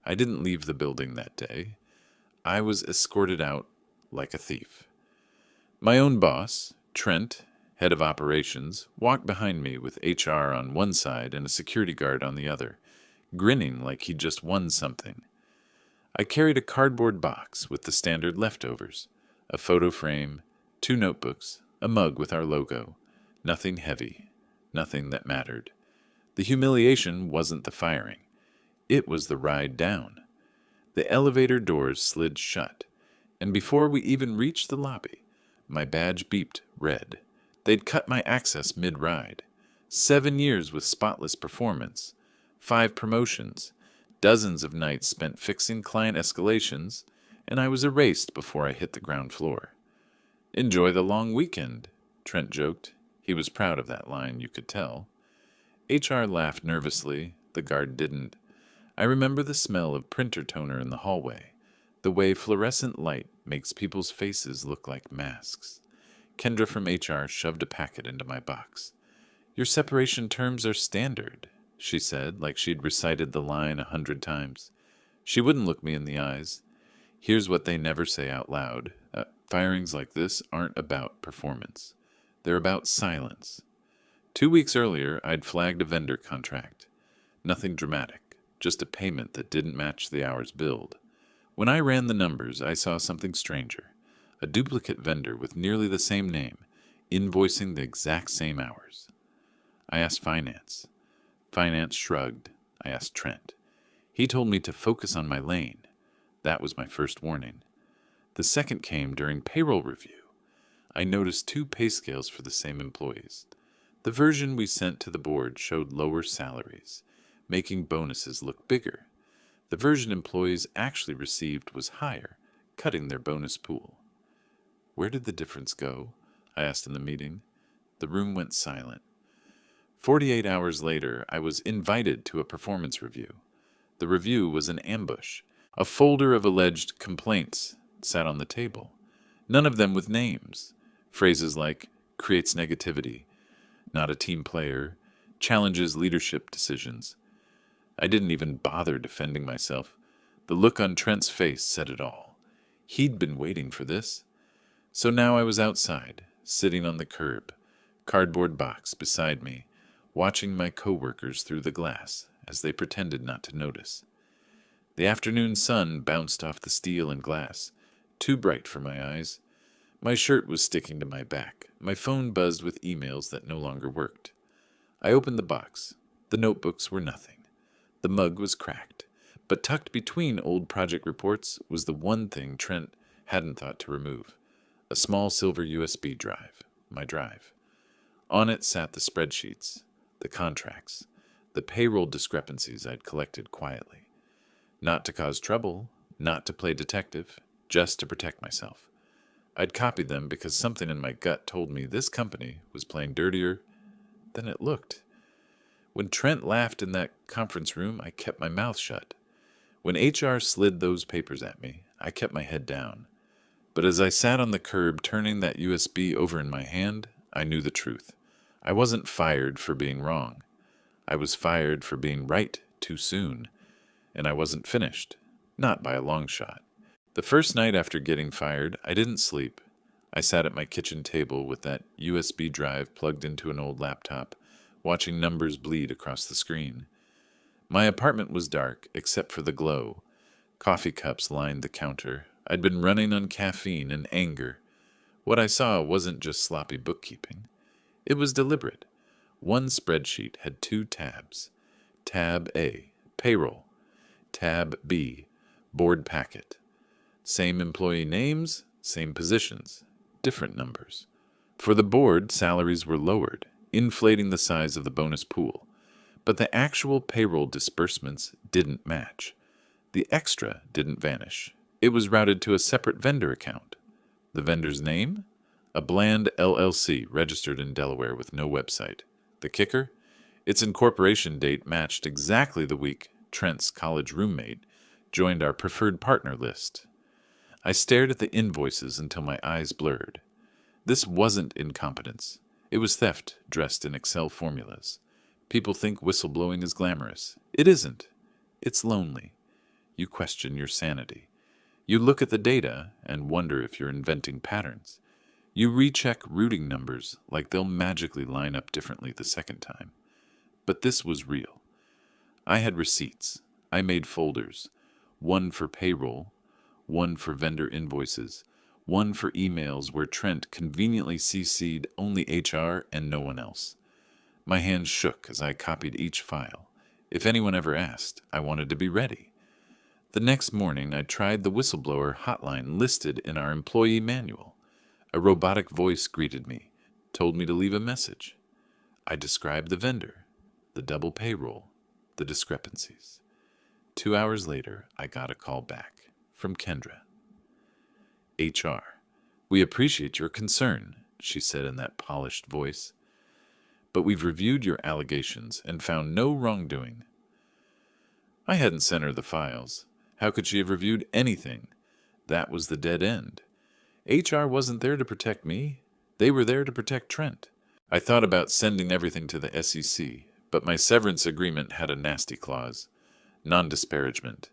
I didn't leave the building that day. I was escorted out like a thief. My own boss, Trent, head of operations, walked behind me with HR on one side and a security guard on the other, grinning like he'd just won something. I carried a cardboard box with the standard leftovers, a photo frame, 2 notebooks, a mug with our logo. Nothing heavy, nothing that mattered. The humiliation wasn't the firing. It was the ride down. The elevator doors slid shut, and before we even reached the lobby, my badge beeped red. They'd cut my access mid-ride. 7 years with spotless performance, 5 promotions, dozens of nights spent fixing client escalations, and I was erased before I hit the ground floor. "Enjoy the long weekend," Trent joked. He was proud of that line, you could tell. HR laughed nervously. The guard didn't. I remember the smell of printer toner in the hallway, the way fluorescent light makes people's faces look like masks. Kendra from HR shoved a packet into my box. "Your separation terms are standard," she said, like she'd recited the line 100 times. She wouldn't look me in the eyes. Here's what they never say out loud. Firings like this aren't about performance. They're about silence. 2 weeks earlier, I'd flagged a vendor contract. Nothing dramatic, just a payment that didn't match the hours billed. When I ran the numbers, I saw something stranger. A duplicate vendor with nearly the same name, invoicing the exact same hours. I asked finance. Finance shrugged. I asked Trent. He told me to focus on my lane. That was my first warning. The second came during payroll review. I noticed 2 pay scales for the same employees. The version we sent to the board showed lower salaries, making bonuses look bigger. The version employees actually received was higher, cutting their bonus pool. "Where did the difference go?" I asked in the meeting. The room went silent. 48 hours later, I was invited to a performance review. The review was an ambush. A folder of alleged complaints sat on the table. None of them with names. Phrases like, creates negativity, not a team player, challenges leadership decisions. I didn't even bother defending myself. The look on Trent's face said it all. He'd been waiting for this. So now I was outside, sitting on the curb, cardboard box beside me, watching my coworkers through the glass as they pretended not to notice. The afternoon sun bounced off the steel and glass, too bright for my eyes. My shirt was sticking to my back. My phone buzzed with emails that no longer worked. I opened the box. The notebooks were nothing. The mug was cracked, but tucked between old project reports was the one thing Trent hadn't thought to remove. A small silver USB drive, my drive. On it sat the spreadsheets, the contracts, the payroll discrepancies I'd collected quietly. Not to cause trouble, not to play detective, just to protect myself. I'd copied them because something in my gut told me this company was playing dirtier than it looked. When Trent laughed in that conference room, I kept my mouth shut. When HR slid those papers at me, I kept my head down. But as I sat on the curb turning that USB over in my hand, I knew the truth. I wasn't fired for being wrong. I was fired for being right too soon. And I wasn't finished. Not by a long shot. The first night after getting fired, I didn't sleep. I sat at my kitchen table with that USB drive plugged into an old laptop, watching numbers bleed across the screen. My apartment was dark, except for the glow. Coffee cups lined the counter. I'd been running on caffeine and anger. What I saw wasn't just sloppy bookkeeping. It was deliberate. One spreadsheet had 2 tabs. Tab A, payroll. Tab B, board packet. Same employee names, same positions, different numbers. For the board, salaries were lowered, inflating the size of the bonus pool. But the actual payroll disbursements didn't match. The extra didn't vanish. It was routed to a separate vendor account. The vendor's name? A bland LLC registered in Delaware with no website. The kicker? Its incorporation date matched exactly the week Trent's college roommate joined our preferred partner list. I stared at the invoices until my eyes blurred. This wasn't incompetence. It was theft dressed in Excel formulas. People think whistleblowing is glamorous. It isn't. It's lonely. you question your sanity. You look at the data and wonder if you're inventing patterns. You recheck routing numbers like they'll magically line up differently the second time. But this was real. I had receipts. I made folders. One for payroll, one for vendor invoices, one for emails where Trent conveniently CC'd only HR and no one else. My hands shook as I copied each file. If anyone ever asked, I wanted to be ready. The next morning, I tried the whistleblower hotline listed in our employee manual. A robotic voice greeted me, told me to leave a message. I described the vendor, the double payroll, the discrepancies. 2 hours later, I got a call back from Kendra. HR, we appreciate your concern, she said in that polished voice. But we've reviewed your allegations and found no wrongdoing. I hadn't sent her the files. How could she have reviewed anything? That was the dead end. HR wasn't there to protect me. They were there to protect Trent. I thought about sending everything to the SEC, but my severance agreement had a nasty clause. Non-disparagement.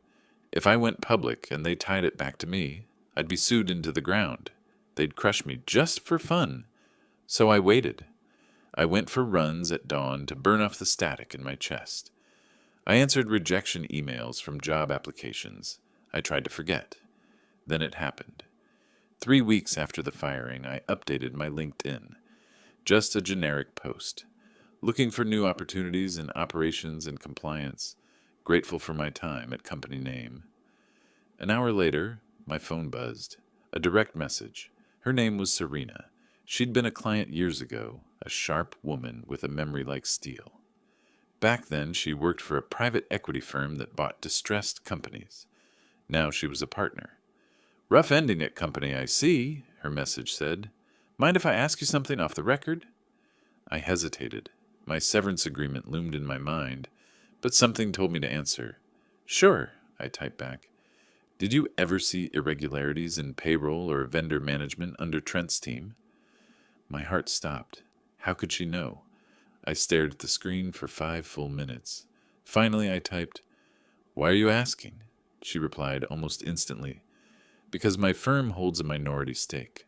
If I went public and they tied it back to me, I'd be sued into the ground. They'd crush me just for fun. So I waited. I went for runs at dawn to burn off the static in my chest. I answered rejection emails from job applications. I tried to forget. Then it happened. 3 weeks after the firing, I updated my LinkedIn. Just a generic post. Looking for new opportunities in operations and compliance. Grateful for my time at company name. An hour later, my phone buzzed. A direct message. Her name was Serena. She'd been a client years ago, a sharp woman with a memory like steel. Back then, she worked for a private equity firm that bought distressed companies. Now she was a partner. Rough ending at company, I see, her message said. Mind if I ask you something off the record? I hesitated. My severance agreement loomed in my mind, but something told me to answer. Sure, I typed back. Did you ever see irregularities in payroll or vendor management under Trent's team? My heart stopped. How could she know? I stared at the screen for 5 full minutes. Finally, I typed, Why are you asking? She replied almost instantly. Because my firm holds a minority stake.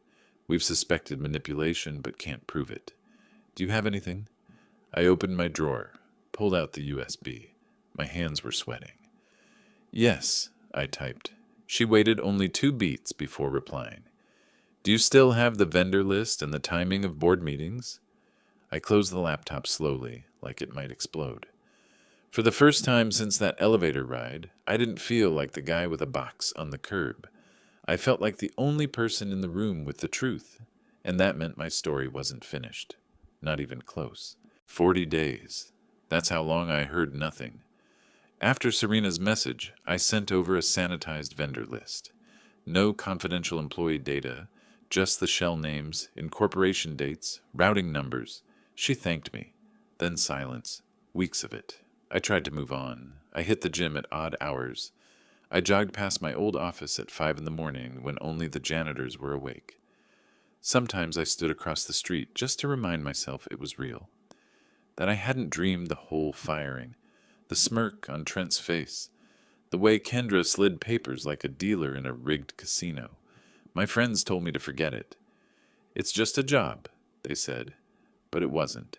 We've suspected manipulation but can't prove it. Do you have anything? I opened my drawer, pulled out the USB. My hands were sweating. Yes, I typed. She waited only 2 beats before replying. Do you still have the vendor list and the timing of board meetings? I closed the laptop slowly, like it might explode. For the first time since that elevator ride, I didn't feel like the guy with a box on the curb. I felt like the only person in the room with the truth, and that meant my story wasn't finished. Not even close. 40 days. That's how long I heard nothing. After Serena's message, I sent over a sanitized vendor list. No confidential employee data, just the shell names, incorporation dates, routing numbers. She thanked me. Then silence. Weeks of it. I tried to move on. I hit the gym at odd hours. I jogged past my old office at 5 in the morning when only the janitors were awake. Sometimes I stood across the street just to remind myself it was real. That I hadn't dreamed the whole firing. The smirk on Trent's face. The way Kendra slid papers like a dealer in a rigged casino. My friends told me to forget it. It's just a job, they said. But it wasn't.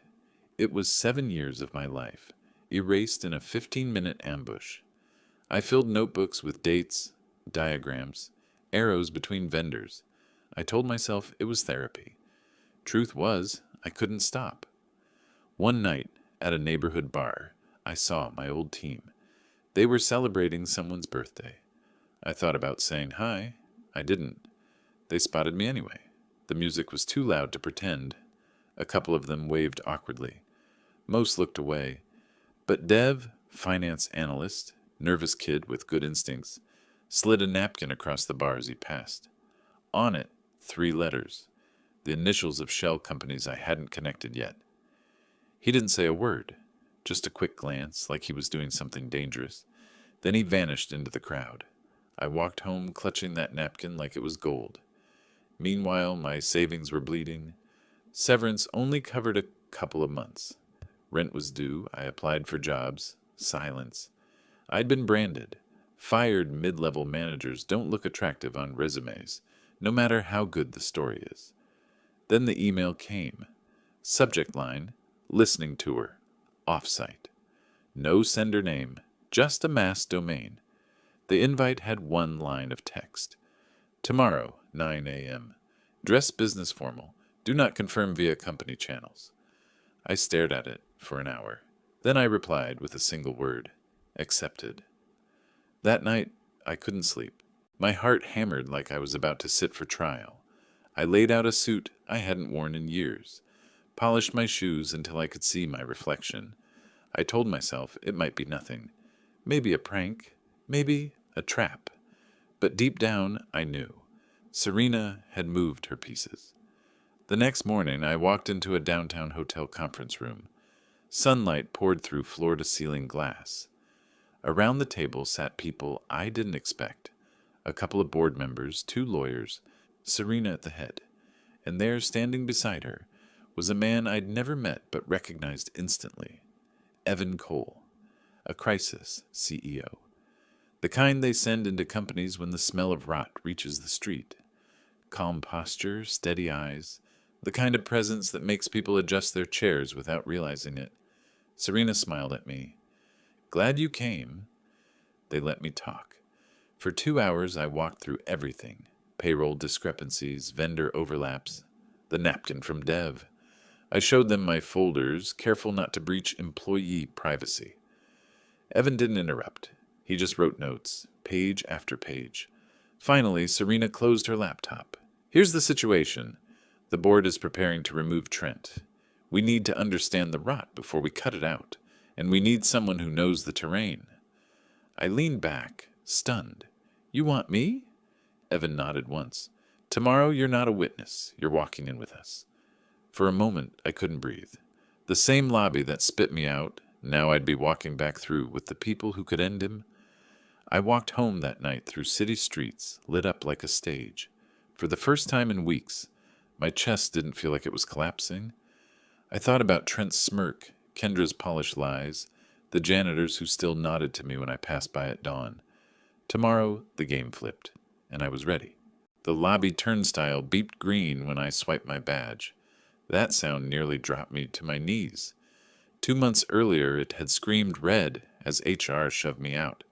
It was 7 years of my life, erased in a 15-minute ambush. I filled notebooks with dates, diagrams, arrows between vendors. I told myself it was therapy. Truth was, I couldn't stop. One night, at a neighborhood bar, I saw my old team. They were celebrating someone's birthday. I thought about saying hi. I didn't. They spotted me anyway. The music was too loud to pretend. A couple of them waved awkwardly. Most looked away. But Dev, finance analyst, nervous kid with good instincts, slid a napkin across the bar as he passed. On it, 3 letters, the initials of shell companies I hadn't connected yet. He didn't say a word, just a quick glance like he was doing something dangerous. Then he vanished into the crowd. I walked home clutching that napkin like it was gold. Meanwhile, my savings were bleeding. Severance only covered a couple of months. Rent was due. I applied for jobs. Silence. I'd been branded. Fired mid-level managers don't look attractive on resumes, no matter how good the story is. Then the email came. Subject line, listening tour, offsite. No sender name, just a mass domain. The invite had one line of text. Tomorrow, 9 a.m. Dress business formal. Do not confirm via company channels. I stared at it for an hour. Then I replied with a single word. Accepted. That night, I couldn't sleep. My heart hammered like I was about to sit for trial. I laid out a suit I hadn't worn in years, polished my shoes until I could see my reflection. I told myself it might be nothing. Maybe a prank, maybe a trap. But deep down, I knew. Serena had moved her pieces. The next morning, I walked into a downtown hotel conference room. Sunlight poured through floor-to-ceiling glass. Around the table sat people I didn't expect. A couple of board members, 2 lawyers, Serena at the head. And there, standing beside her, was a man I'd never met but recognized instantly. Evan Cole, a crisis CEO. The kind they send into companies when the smell of rot reaches the street. Calm posture, steady eyes, the kind of presence that makes people adjust their chairs without realizing it. Serena smiled at me. Glad you came. They let me talk. For 2 hours I walked through everything. Payroll discrepancies, vendor overlaps, the napkin from Dev. I showed them my folders, careful not to breach employee privacy. Evan didn't interrupt. He just wrote notes, page after page. Finally, Serena closed her laptop. Here's the situation. The board is preparing to remove Trent. We need to understand the rot before we cut it out, and we need someone who knows the terrain. I leaned back, stunned. You want me? Evan nodded once. Tomorrow you're not a witness. You're walking in with us. For a moment, I couldn't breathe. The same lobby that spit me out, now I'd be walking back through with the people who could end him. I walked home that night through city streets, lit up like a stage. For the first time in weeks, my chest didn't feel like it was collapsing. I thought about Trent's smirk, Kendra's polished lies, the janitors who still nodded to me when I passed by at dawn. Tomorrow, the game flipped, and I was ready. The lobby turnstile beeped green when I swiped my badge. That sound nearly dropped me to my knees. 2 months earlier, it had screamed red as HR shoved me out.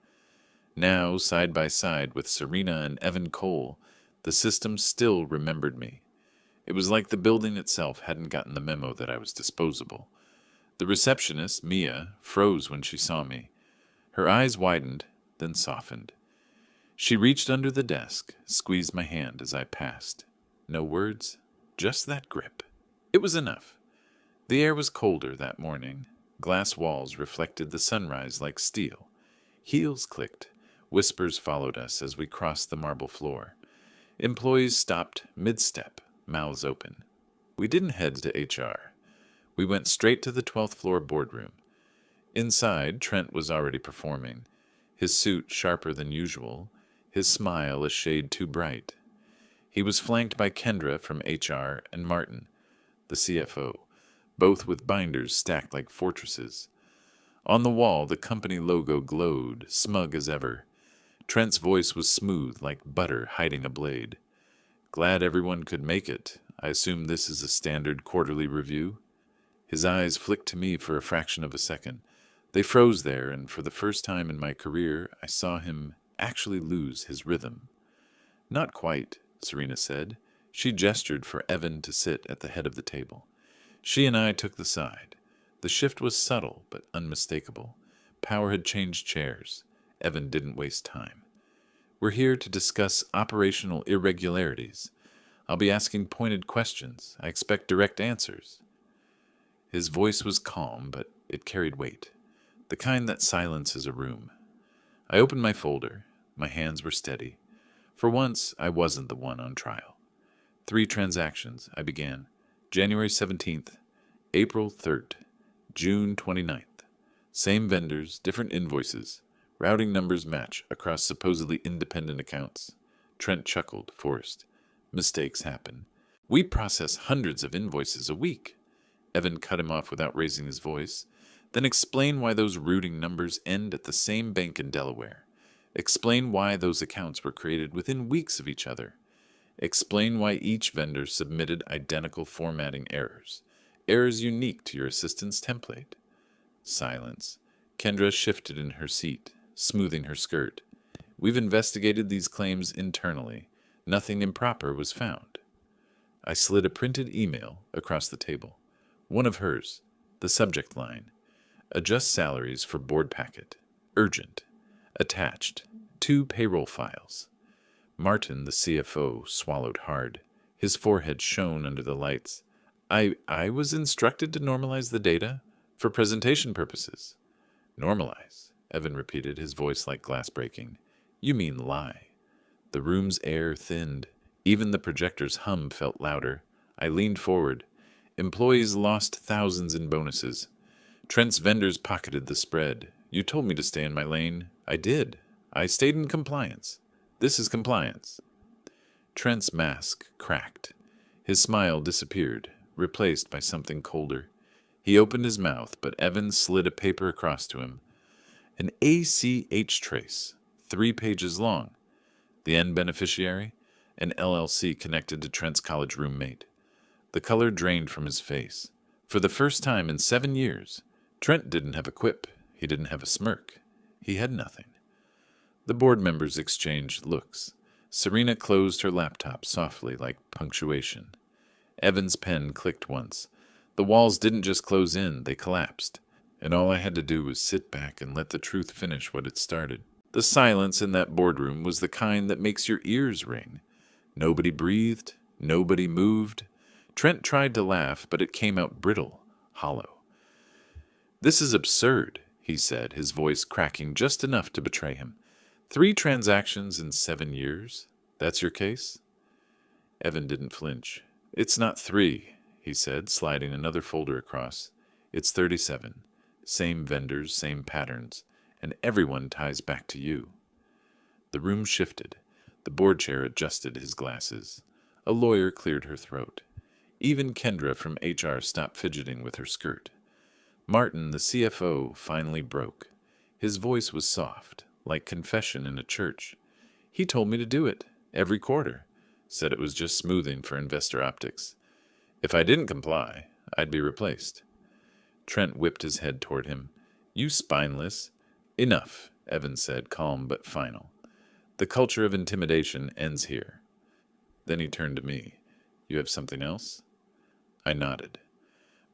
Now, side by side with Serena and Evan Cole, the system still remembered me. It was like the building itself hadn't gotten the memo that I was disposable. The receptionist, Mia, froze when she saw me. Her eyes widened, then softened. She reached under the desk, squeezed my hand as I passed. No words, just that grip. It was enough. The air was colder that morning. Glass walls reflected the sunrise like steel. Heels clicked. Whispers followed us as we crossed the marble floor. Employees stopped mid-step, mouths open. We didn't head to HR. We went straight to the 12th floor boardroom. Inside, Trent was already performing, his suit sharper than usual, his smile a shade too bright. He was flanked by Kendra from HR and Martin, the CFO, both with binders stacked like fortresses. On the wall, the company logo glowed, smug as ever. Trent's voice was smooth like butter hiding a blade. Glad everyone could make it. I assume this is a standard quarterly review. His eyes flicked to me for a fraction of a second. They froze there, and for the first time in my career, I saw him actually lose his rhythm. Not quite, Serena said. She gestured for Evan to sit at the head of the table. She and I took the side. The shift was subtle but unmistakable. Power had changed chairs. Evan didn't waste time. We're here to discuss operational irregularities. I'll be asking pointed questions. I expect direct answers. His voice was calm, but it carried weight, the kind that silences a room. I opened my folder. My hands were steady. For once, I wasn't the one on trial. 3 transactions, I began. January 17th, April 3rd, June 29th. Same vendors, different invoices. Routing numbers match across supposedly independent accounts. Trent chuckled, forced. Mistakes happen. We process hundreds of invoices a week. Evan cut him off without raising his voice. Then explain why those routing numbers end at the same bank in Delaware. Explain why those accounts were created within weeks of each other. Explain why each vendor submitted identical formatting errors, errors unique to your assistant's template. Silence. Kendra shifted in her seat, smoothing her skirt. We've investigated these claims internally. Nothing improper was found. I slid a printed email across the table. One of hers. The subject line. Adjust salaries for board packet. Urgent. Attached. 2 payroll files. Martin, the CFO, swallowed hard. His forehead shone under the lights. I was instructed to normalize the data for presentation purposes. Normalize, Evan repeated, his voice like glass breaking. You mean lie. The room's air thinned. Even the projector's hum felt louder. I leaned forward. Employees lost thousands in bonuses. Trent's vendors pocketed the spread. You told me to stay in my lane. I did. I stayed in compliance. This is compliance. Trent's mask cracked. His smile disappeared, replaced by something colder. He opened his mouth, but Evan slid a paper across to him. An ACH trace, 3 pages long. The end beneficiary? An LLC connected to Trent's college roommate. The color drained from his face. For the first time in 7 years, Trent didn't have a quip. He didn't have a smirk. He had nothing. The board members exchanged looks. Serena closed her laptop softly like punctuation. Evan's pen clicked once. The walls didn't just close in, they collapsed. And all I had to do was sit back and let the truth finish what it started. The silence in that boardroom was the kind that makes your ears ring. Nobody breathed. Nobody moved. Trent tried to laugh, but it came out brittle, hollow. This is absurd, he said, his voice cracking just enough to betray him. 3 transactions in 7 years? That's your case? Evan didn't flinch. It's not 3, he said, sliding another folder across. It's 37. Same vendors, same patterns, and everyone ties back to you. The room shifted. The board chair adjusted his glasses. A lawyer cleared her throat. Even Kendra from HR stopped fidgeting with her skirt. Martin, the CFO, finally broke. His voice was soft, like confession in a church. He told me to do it, every quarter. Said it was just smoothing for investor optics. If I didn't comply, I'd be replaced. Trent whipped his head toward him. You spineless. Enough, Evan said, calm but final. The culture of intimidation ends here. Then he turned to me. You have something else? I nodded.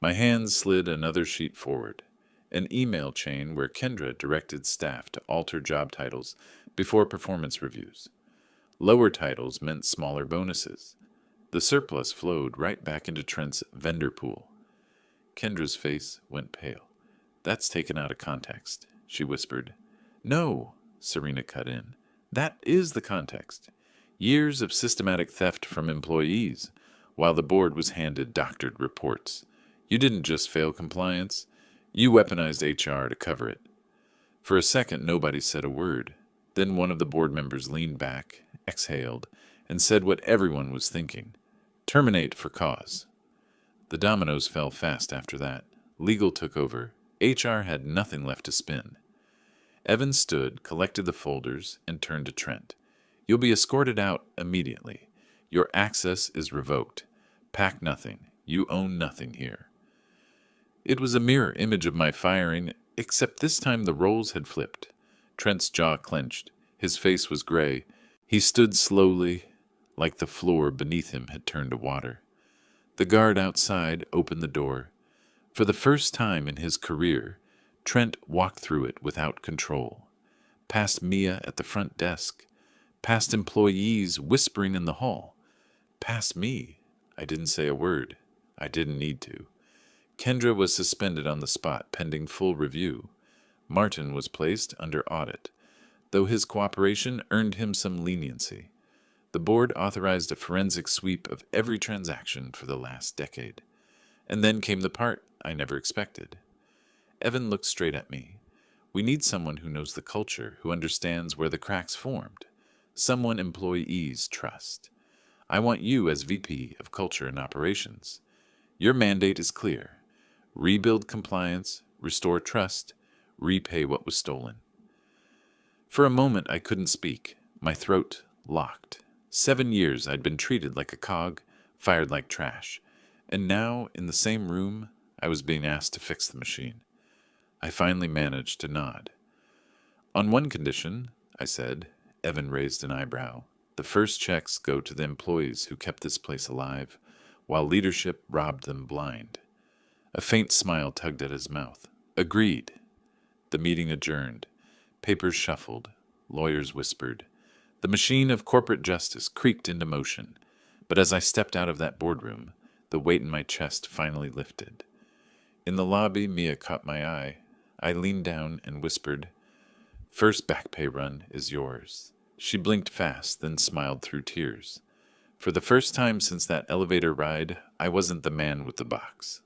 My hands slid another sheet forward. An email chain where Kendra directed staff to alter job titles before performance reviews. Lower titles meant smaller bonuses. The surplus flowed right back into Trent's vendor pool. Kendra's face went pale. That's taken out of context, she whispered. No, Serena cut in. That is the context. Years of systematic theft from employees, while the board was handed doctored reports. You didn't just fail compliance. You weaponized HR to cover it. For a second, nobody said a word. Then one of the board members leaned back, exhaled, and said what everyone was thinking. Terminate for cause. The dominoes fell fast after that. Legal took over. HR had nothing left to spin. Evan stood, collected the folders, and turned to Trent. You'll be escorted out immediately. Your access is revoked. Pack nothing. You own nothing here. It was a mirror image of my firing, except this time the roles had flipped. Trent's jaw clenched. His face was gray. He stood slowly, like the floor beneath him had turned to water. The guard outside opened the door. For the first time in his career, Trent walked through it without control. Past Mia at the front desk. Past employees whispering in the hall. Past me. I didn't say a word. I didn't need to. Kendra was suspended on the spot pending full review. Martin was placed under audit, though his cooperation earned him some leniency. The board authorized a forensic sweep of every transaction for the last decade. And then came the part I never expected. Evan looked straight at me. We need someone who knows the culture, who understands where the cracks formed. Someone employees trust. I want you as VP of Culture and Operations. Your mandate is clear. Rebuild compliance, restore trust, repay what was stolen. For a moment I couldn't speak, my throat locked. 7 years I'd been treated like a cog, fired like trash, and now, in the same room, I was being asked to fix the machine. I finally managed to nod. On one condition, I said. Evan raised an eyebrow. The first checks go to the employees who kept this place alive, while leadership robbed them blind. A faint smile tugged at his mouth. Agreed. The meeting adjourned. Papers shuffled. Lawyers whispered. The machine of corporate justice creaked into motion. But as I stepped out of that boardroom, the weight in my chest finally lifted. In the lobby, Mia caught my eye. I leaned down and whispered, "First back pay run is yours." She blinked fast, then smiled through tears. For the first time since that elevator ride, I wasn't the man with the box.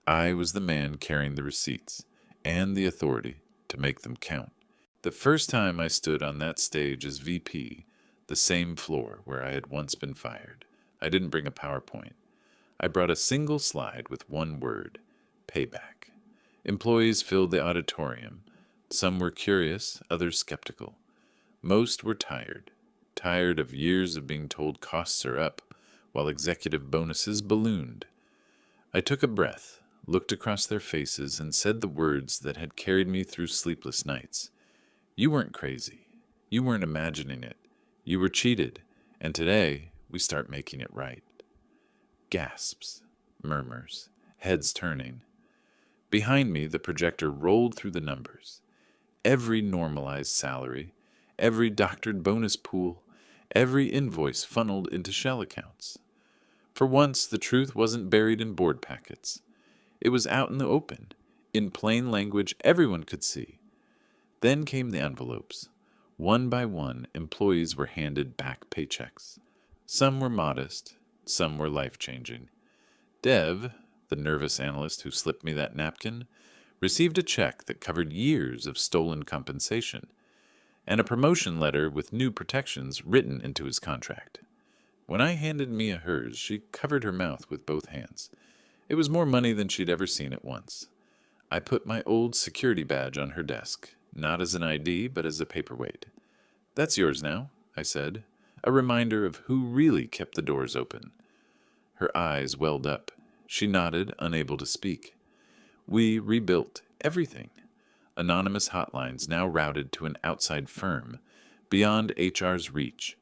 I was the man carrying the receipts and the authority to make them count. The first time I stood on that stage as VP, the same floor where I had once been fired, I didn't bring a PowerPoint. I brought a single slide with one word, payback. Employees filled the auditorium. Some were curious, others skeptical. Most were tired of years of being told costs are up, while executive bonuses ballooned. I took a breath, looked across their faces, and said the words that had carried me through sleepless nights. You weren't crazy. You weren't imagining it. You were cheated, and today we start making it right. Gasps, murmurs, heads turning. Behind me, the projector rolled through the numbers. Every normalized salary, every doctored bonus pool, every invoice funneled into shell accounts. For once, the truth wasn't buried in board packets. It was out in the open, in plain language everyone could see. Then came the envelopes. One by one, employees were handed back paychecks. Some were modest, some were life-changing. Dev, the nervous analyst who slipped me that napkin, received a check that covered years of stolen compensation, and a promotion letter with new protections written into his contract. When I handed Mia hers, she covered her mouth with both hands. It was more money than she'd ever seen at once. I put my old security badge on her desk, not as an ID, but as a paperweight. "That's yours now," I said, a reminder of who really kept the doors open. Her eyes welled up. She nodded, unable to speak. We rebuilt everything. Anonymous hotlines now routed to an outside firm, beyond HR's reach.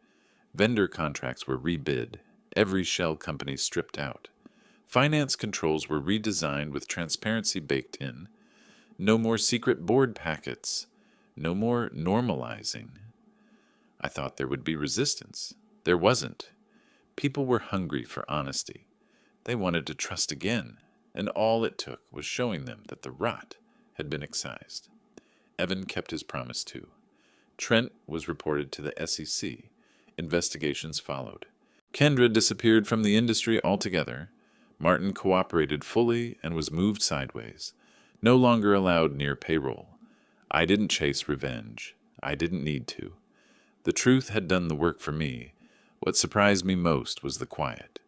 Vendor contracts were rebid, every shell company stripped out. Finance controls were redesigned with transparency baked in. No more secret board packets. No more normalizing. I thought there would be resistance. There wasn't. People were hungry for honesty. They wanted to trust again, and all it took was showing them that the rot had been excised. Evan kept his promise too. Trent was reported to the SEC. Investigations followed. Kendra disappeared from the industry altogether. Martin cooperated fully and was moved sideways, no longer allowed near payroll. I didn't chase revenge. I didn't need to. The truth had done the work for me. What surprised me most was the quiet.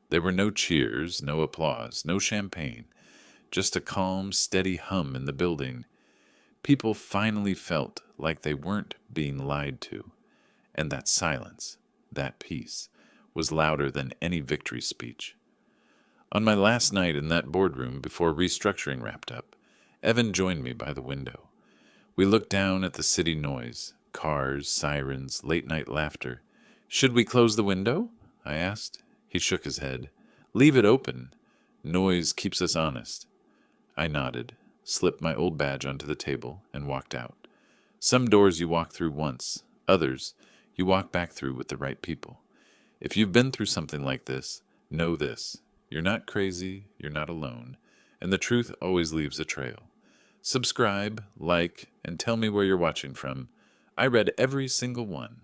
There were no cheers, no applause, no champagne, just a calm, steady hum in the building. People finally felt like they weren't being lied to, and that silence, that peace, was louder than any victory speech. On my last night in that boardroom before restructuring wrapped up, Evan joined me by the window. We looked down at the city noise, cars, sirens, late-night laughter. "Should we close the window?" I asked. He shook his head. "Leave it open. Noise keeps us honest." I nodded, slipped my old badge onto the table, and walked out. Some doors you walk through once, others you walk back through with the right people. If you've been through something like this, know this. You're not crazy, you're not alone, and the truth always leaves a trail. Subscribe, like, and tell me where you're watching from. I read every single one.